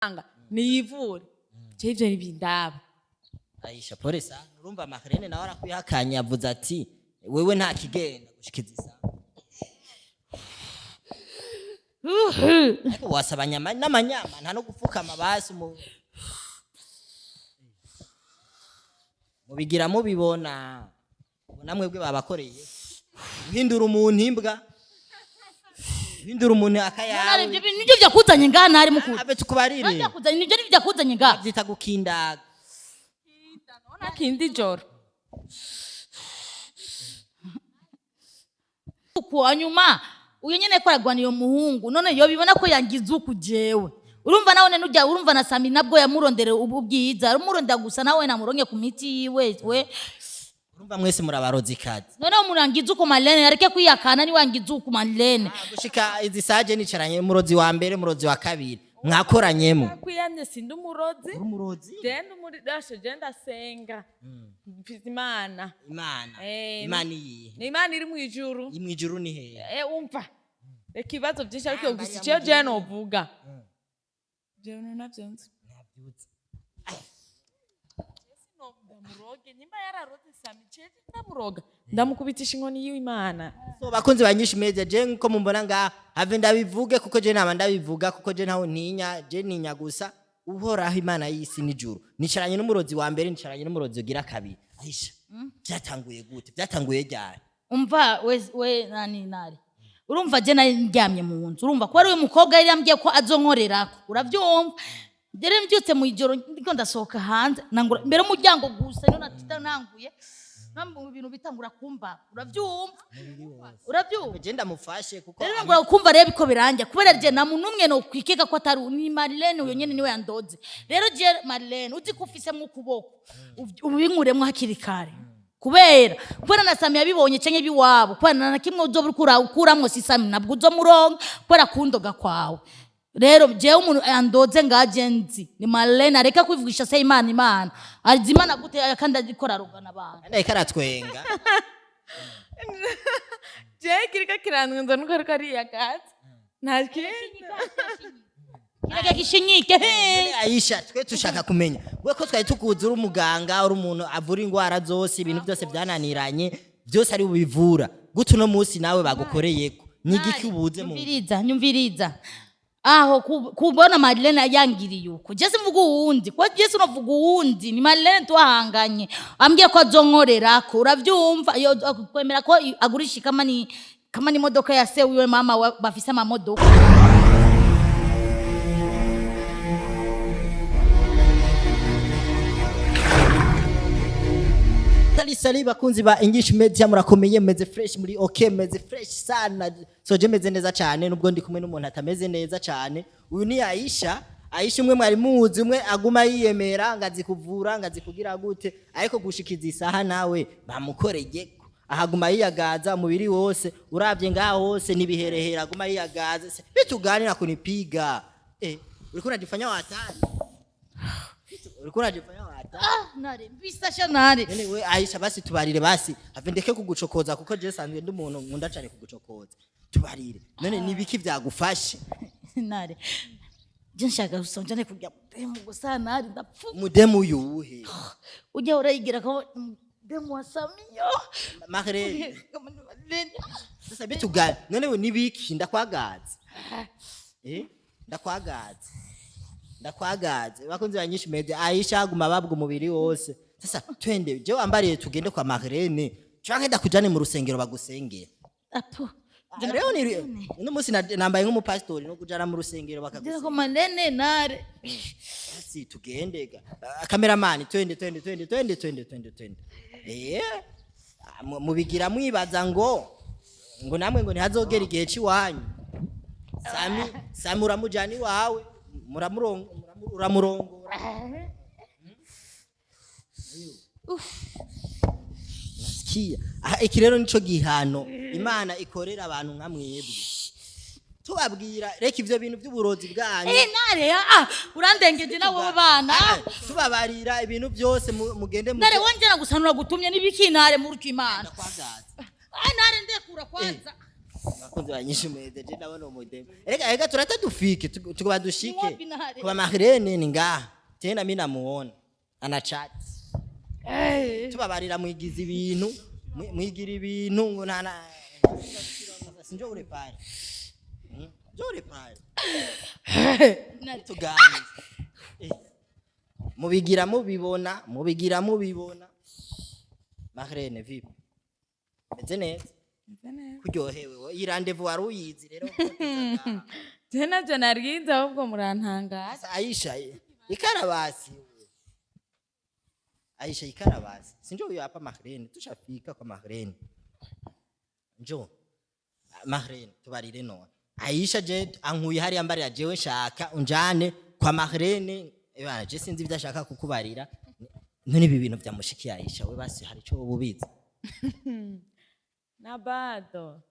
anga niyivure je ivyo nibindaba. Aisha pole sana urumva makrene nawe arakuyakanye yavuze ati wewe nta kigenda gushikiza isaha ariko wasaba nyama n'amanyama nta no gupfukama basi mubigira mubibona namwebwe babakoreye uhindura umuntu imbwa uhindura umuntu akayawe nivyo vyakuzanye ngaha ntari mukuru abe tukubarire nivyo vyakuzanye ngaha byita gukindaga nona kindi joro kwa nyuma uyo nyene ko aragwana iyo muhungu none yo bibona ko yangize ukujewe urumva nawe nujya urumva na Sammy nabwo yamurondere ubwiza arumurondera gusa nawe namuronke ku miti yiwe we urumva mwese murabarozi kazi none umurangiza uko Marlene areke kwiyakana ni wangiza uko Marlene gushika izi saje nicaranye murozi wa mbere murozi wa kabiri mwakoranyemo kwiyanye sindi umurozi umurozi genda muri dashe genda senga Imana Imana iyi ni Imana iri mu ijuru ni he umva ikibazo byinshi ariko gusa cyo je no vuga je no navyonze muroge nimba yararoze Sammy ceze ndamuroga ndamukubitisha inkoni y'Imana so bakunzi banyisha imeze je nko mumbona nga have ndabivuge kuko je naba ndabivuga kuko je ntaho ntinya je ninya gusa uhoraho Imana y'isi n'ijuru nicaranye n'umurozi wa mbere nicaranye n'umurozi ugira kabiri Aisha byatanguye gute byatanguye ryari umva we nari urumva je nari ndyamye mu nzu urumva ko ari uyu mukobwa yari yambwiye ko azonkorerako uravyumva Dere mbyutse mu ijoro ndiko ndasohoka hanze nangura mbere umuryango gusa rero nanguye nambu ibintu bitangura kumba uravyumva je ndamufashe kuko rero nangura kumva rero biko biranja kubera je na muntu umwe no kwikeka ko atari ni Marlene uyo nyene niwe yandoze rero je Marlene uzi kufise mu kuboko ubinkuremwe hakiri kare kubera na Sammy yabibonye cenye biwabo kubera na kimwe uzobura ukuramwo si Sammy nabwo uzomuronga kubera kundoga kwawe rero je umuntu yandoze ngajenzi ni Marlene areka kwivugisha se Imana azimana gute kandi agikora rugana abantu ane karatwenga je kirika kiranwe ndo nuko ariko ari yakazi kireke kishinyike Aisha twe tushaka kumenya we ko twari tukuzura umuganga uri umuntu avura ingwara zose ibintu byose byananiranye byose ari ubivura gutu no munsi nawe bagukoreyeko nyigiki ubuze mu nyumviriza aho kubona Marlene yangiriye uko je simvuga uwundi kwa je sinovuga uwundi ni Marlene twahanganye ambwiye ko azonkorerako uravyumva iyo kwemera ko agurisha kama ni modoka ya se wiwe mama bafise ama modoka Sali bakunzi ba English Media murakomeye meze fresh muri okay meze fresh sana so je meze neza cyane nubwo ndi kumwe n'umuntu atameze neza cyane uyu ni Aisha umwe mwari muzi umwe aguma yiyemera ngazi kuvura ngazi kugira gute ariko gushikiza isaha nawe bamukoreye ahaguma yiyagaza umubiri wose uravye ngaho hose nibiherehera aguma yiyagaza bituganira kunipiga uriko unajifanya watani uriko unajifanya nare bisasha nare we Aisha basi tubarire basi avendeke kugucokoza kuko je sanzwe ndi umuntu nkunda cyane kugucokoza tubarire none nibiki byagufashe nare je nshaka gusonjane kujya mudemu gusa nare ndapfu mudemu yuhe ujya urayigira ko demu wa Sammy mahere sasa bituga none we nibiki ndakwagaza ndakwagaze bakunze banyisha Media Aisha aguma babwa umubiri wose sasa twende je wambariye tugende kwa Marlene canke ndakujane mu rusengero bagusengera apo rero ni no musi nambaye nk'umupastori no kujana mu rusengero bakagusengera ko Marlene nare si tugendega cameraman twende mubigira mwibaza ngo namwe ngo ntihazogera igihe ciwanyu Sammy uramujani wawe uramurongora nasikia iki rero nico gihano Imana ikorera abantu nka mwebwe tubabwira reka ivyo bintu by'uburozi bwanyu nare urandengeje nawe bana tubabarira ibintu byose mugende nare wongera gusanura gutumye nibikinare mu rukimana ndakwagaza nare ndekura kwanza bakunzi banyishimeze je ndabona umudemo rega turata dufike tukuba dushike wapi nahari? kwa mahrene ni ngaha tena mimi namuona ana chat tubabarira mwigiza ibintu mwigira ibintu ngo nana sinjo ure pale Jore pale tugani mubigira mubibona mahrene vipi meze neza kuryohewe iyi rendezvous wari uyizi rero tena byo naryize ahubwo murantangaza Aisha ikarabasi sinjo uyu hapa mahrene tushafika kwa mahrene njo mahrene tubarire none Aisha je ankuye hari ambari ya jewe shaka unjane kwa mahrene ebana je sinzi bidashaka kukubarira none ibi bintu byamushikiye Aisha we basi hari cyo ububizi nabado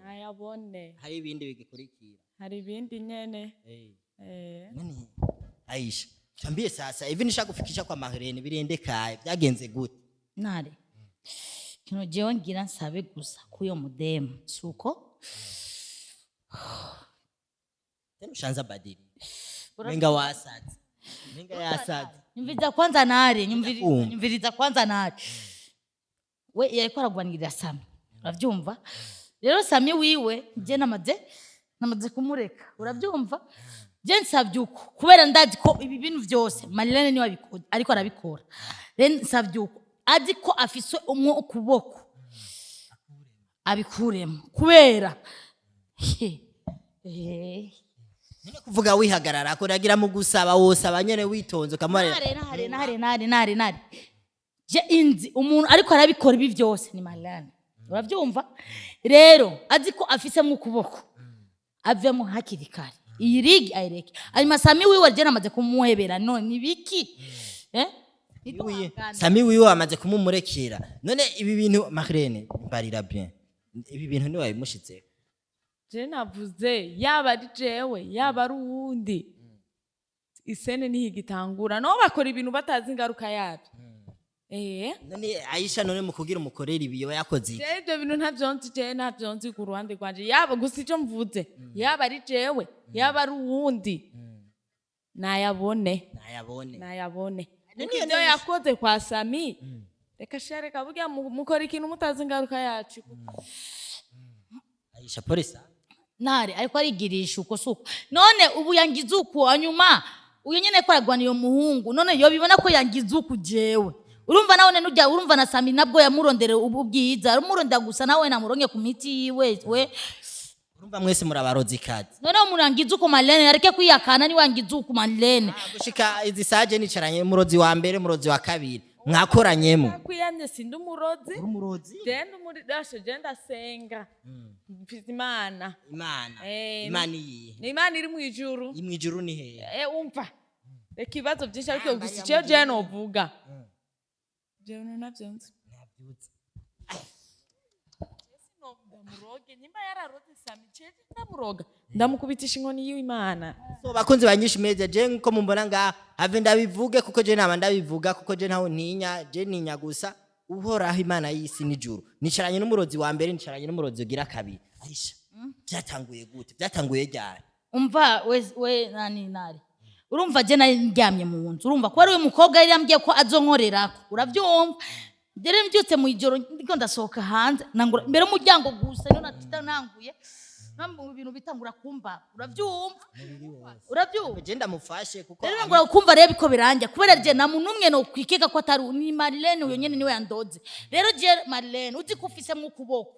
ayabone hari ibindi bigikurikira hari ibindi nyene none Aisha tambie sasa hivi nishaka kufikisha kwa mahrene birendekaye byagenze gute nare kino jewe ngira nsabe gusa kuyo mudemu suko tena ushanza badili menga wasazi nyumviriza kwanza nare we yariko aragwanirira Sammy uravyumva rero Sammy wiwe je namaze kumureka uravyumva je nsavye uko kubera ndazi ko ibi bintu vyose Marilene ni wabikora ariko arabikora rero nsavye uko azi ko afise umwe ukuboko abikuremo kubera nene kuvuga wihagarara ko ragira mu gusaba wose abanyene witonze kamare nare je inzi umuntu ariko arabikora ibi vyose ni Marilene uravyumva rero azi ko afise mu kuboko avemo hakiri kare iyi rig ayireke ari Sammy wiwe je namaze kumuhebera none nibiki Sammy wiwe amaze kumumurekera none ibi bintu Mahrene barira bien ibi bintu ni wabimushitse je navuze yaba ari jewe yaba ari uwundi isene nihigitangura no bakora ibintu batazi ingaruka yabyo none Aisha none mukugira umukorera ibiyo yakoze ibyo bintu ntavyonzi ku ruhande rwanje yaba gusa ico mvuze yaba ari jewe yaba ari uwundi nayabone nibyo yakoze kwa Sammy reka shereka burya mukora ikintu mutazi ingaruka yacu Aisha polisa nare ariko arigirisha uko suko none ubu yangize uko anyuma uyu nyene ko aragwaniye umuhungu none yo bibona ko yangize uko jewe urumva nawe nujya urumva na Sammy nabwo yamurondere ubwiza umurondera gusa nawe namuronke ku miti yiwe urumva mwese murabarozi kazi none umurangiza uko Marilene areke kwiyakana ni wangiza uko Marilene gushika izi saje nicaranye murozi wa mbere murozi wa kabiri mwakoranyemo kwiyanye sindi umurozi genda muri dashe genda senga Imana iyi ni Imana iri mu ijuru ni he umva reka ibibazo byinshi ariko gusa icyo je novuga jewe navyonze muroge nimba yararoze Sammy cece ndamuroga ndamukubitisha inkoni y'Imana so bakunzi banyishimeze je nko mumbona nga have ndabivuge kuko je nama ndabivuga kuko je ntaho ntinya gusa uhoraho Imana y'isi n'ijuru nicaranye n'umurozi wa mbere nicaranye n'umurozi ugira kabiri Aisha byatanguye gute byatanguye ryari umva we nari urumva je nari ndyamye mu nzu urumva ko ari we mukobwa yari yambwiye ko azonkorerako uravyumva Dere mbyutse mu ijoro ndiko ndasohoka hanze nangura mbere umuryango gusa niyo nanguye nkambu ibintu bitangura kumba uravyumva je ndamufashe kuko rero ngura kumva rero biko biranja kubera je na muntu umwe no kwikeka ko atari ni Marilene uyo nyene niwe yandoze rero je Marilene uzi kufise mu kuboko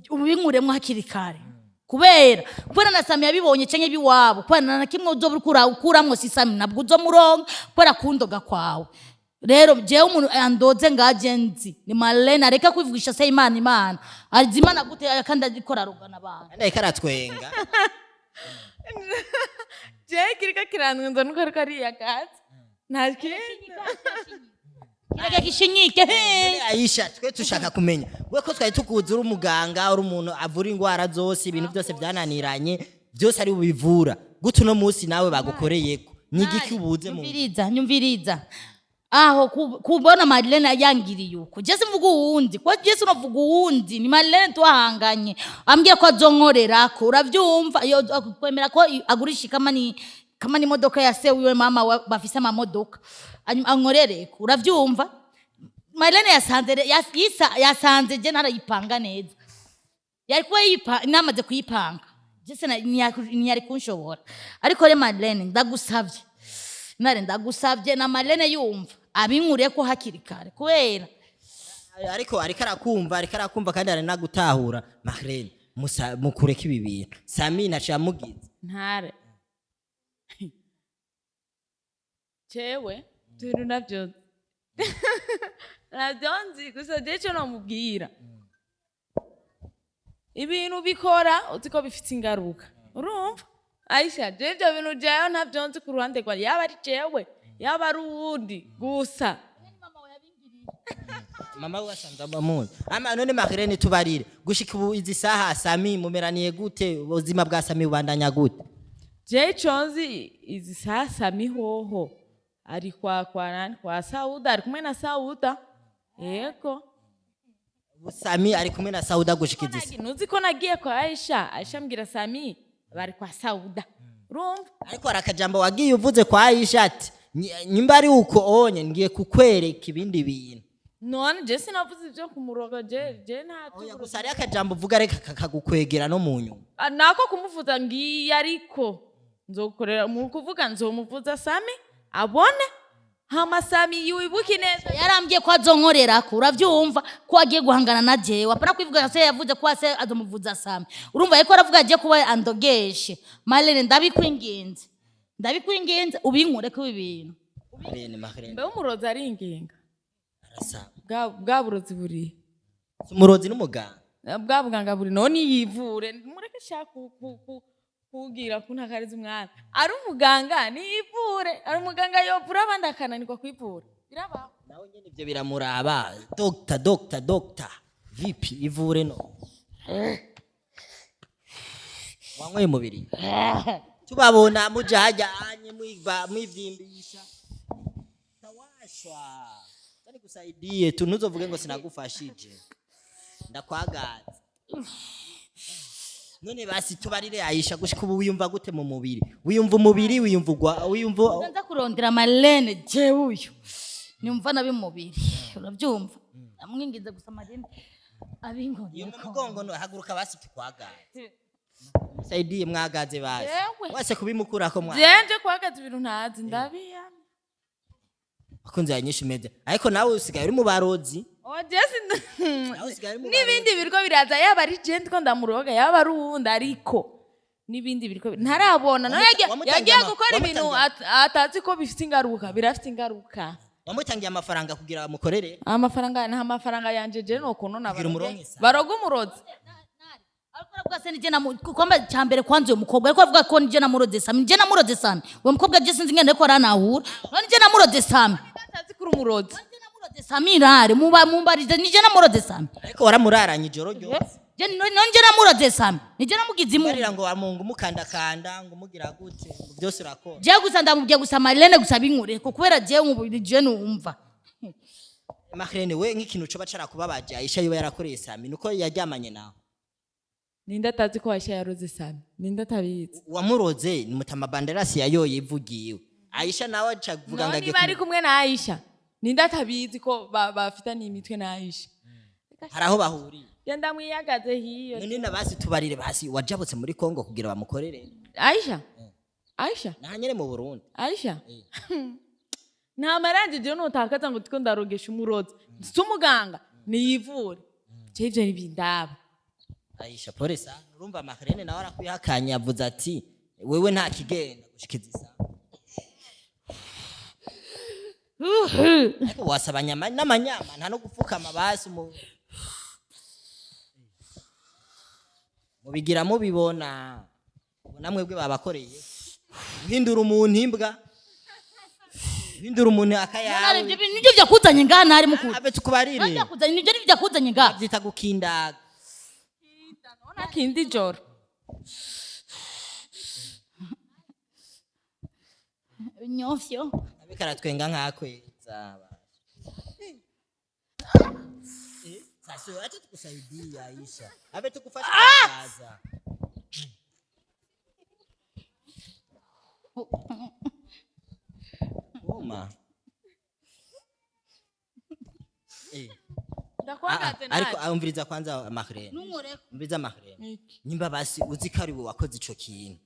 ubinkuremwe hakiri kare kubera na Sammy yabibonye cenye biwabo kubera na kimwe uzobura ukuramwo si Sammy nabwo uzomuronka kubera kundoga kwawe rero je umuntu yandoze ngagenzi ni Marilene areka kwivugisha se Imana azimana gute kandi agikora rugana abantu ndeka ratwenga je kirika kiranwe nuko ariko ari yakatse Kireke kishinyike Aisha twe tushaka kumenya we ko twari tukuzura umuganga uri umuntu avura ingwara zose ibintu byose byananiranye byose ari ubivura gutu no munsi nawe bagukoreyeko nyigiki ubuze mu nyumviriza aho kubona Madeleine yangiriye uko je simvuga uwundi ko je sinovuga uwundi ni Madeleine twahanganye ambwiye ko azonkorera ko uravyumva iyo kwemera ko agurisha kama ni modoka ya se wiwe mama bafise ama modoka ankorere ko uravyumva Madeleine yasanze je narayipanga neza yariko namaze kuyipanga je se ntiyari kunshobora ariko re Madeleine ndagusavye ndagusavye na Madeleine yumva abinkuriye ko hakiri kare kubera ariko arakumva kandi aranagutahura Madeleine mukureka ibi bintu Sammy naciye amugize ntare cewe turi navyo nzi gusa deco namubwira ibintu bikora utiko bifite ingaruka urumva Aisha jeje bintu jayo ntavyo nzi ku ruhande kwa yaba ari jewe yaba ari uwundi gusa mama wasanze abamuzi none Madeleine tubarire gushika ubu izi saha Sammy mumeraniye gute ubuzima bwa Sammy bubandanya gute je conzi izi saha Sammy hoho ari kwa Sauda ari kumwe na Sauda yego Sammy ari kumwe na Sauda gushika izi nuzi ko nagiye kwa Aisha mbwira Sammy bari kwa Sauda urumva ariko arakajambo wagiye uvuze kwa Aisha ati nyimba ari uko onye ngiye kukwereka ibindi bintu none je sinavuze ibyo kumuroga je nta oya gusa ari akajambo uvuga reka kakagukwegera no mu nyuma nako kumuvuza ngiye ariko nzokorera mu kuvuga nzomuvuza Sammy abone hama Sammy yibuke neza yarambye ko azonkorera ko uravyumva ko agiye guhangana na jewe apana kwivuga se yavuze ko se azomuvuza Sammy urumva yeko aravuga agiye kuba andogeshe Madeleine ndabikwingenze ubinkure ko ibintu Madeleine mbe umurozi ari inginga arasa bwa burozi buri umurozi n'umuganga bwa buganga buri none yivure mureke shaka kugira kuntakariza umwana ari umuganga nivure ari umuganga yovura abandi akananirwa kwivura biraba nawe nyene ivyo biramuraba doctor vipi ivure no wanyweye mubiri tubabona muja hajya anye mwivyimbisha tawashwa tani kusaidie tunuzovuge ngo sinagufashije ndakwagaza none basi tubarire Aisha gushika ubu wiyumva gute mu mubiri wiyumva umubiri wiyumva nza kurondera Madeleine je uyu nyumva nabi mubiri uravyumva amwingize gusa Madeleine abingonye ko mugongo no haguruka basi tukwagaza saidie mwagaze basi wase kubimukurako mwa jenje kwagaza ibintu ntazi ndabiya akunze yanyisha imeze ariko nawe usigaye uri mu barozi n'ibindi biriko biraza yaba ari je ko ndamuroga yaba ari uwundi ariko n'ibindi biriko ntarabona no yagiye gukora ibintu atazi ko bifite ingaruka birafite ingaruka wamutangiye amafaranga kugira mukorere amafaranga yanje je no kuno baroga umurozi ariko avuga se nije namukomba cyambere kwanze uyo mukobwa ariko avuga ko nije namuroze Sammy nije namuroze Sammy uwo mukobwa je sinzi ngene ko aranahura nije namuroze Sammy atazi kuri umurozi nije namuroze Sammy rare mumbarize nije namuroze Sammy ariko waramuraranye ijoro ryose je nije namuroze Sammy nije namugize imu barira ngo wamungu mukandakanda ngo mugira gute byose urakora je gusa ndamubye gusa Madeleine gusa binkure ko kubera je nkubiri je numva Madeleine we nk'ikintu cyo bacara kubabaje Aisha yiwe yarakoreye Sammy nuko yaryamanye nawe Ninda tazi ko Aisha yaroze Sammy ninda tabizi wamuroze ni mutama banderasi yayoye ivugiwe Aisha nawe acavuga ngage bari kumwe na Aisha ninda tabizi ko bafitanye imitwe na Aisha haraho bahuriye yenda mwiyagaze hiyo none basi tubarire basi wajabutse muri Kongo kugira bamukorere Aisha nanyere mu Burundi Aisha nta maranje je no takaza ngo tiko ndarogesha umurozi sumuganga niyivure je ivyo nibindaba Aisha polisa urumva Madeleine nawe arakwihakanye yavuze ati wewe nta kigenda gushikiza isa ariko wasaba nyama n'amanyama nta no gupfukama basi mubigira mubibona namwebwe babakoreye hindura umuntu imbwa hindura umuntu akayawe nibyo byakuzanye ngana ari mukuru abe tukubarire nibyo byakuzanye ngana byita gukindaga nakindi joro nyofyo abikaratwenga nkakwe neza sasa acha tukusaidia Aisha abe tukufasha kaza Oma ndakwagaze ariko naje umviriza kwanza mahrene Nungoreko. umviriza mahrene nyimba basi uzikariwe wakoze ico kintu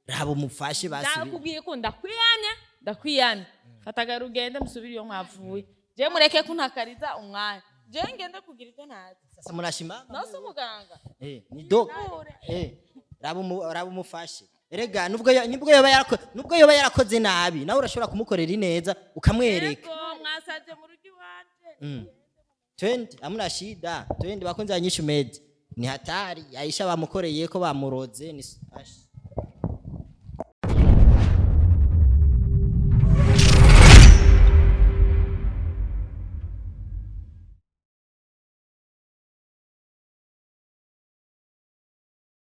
raba umufashe basi ndakubwiye ko ndakwiyamye fataga rugende musubire iyo mwavuye je mureke kuntakariza umwanya je ngende kugira icyo ntazi sasa murashima nose umuganga ni dog raba umufashe erega nubwo yoba yarakoze nabi nawe urashobora kumukorera ineza ukamwereka Ego, mwasaje mu rugo iwanje twende amuna shida twende bakunze INYISHU Media ni hatari Aisha bamukoreye ko bamuroze ni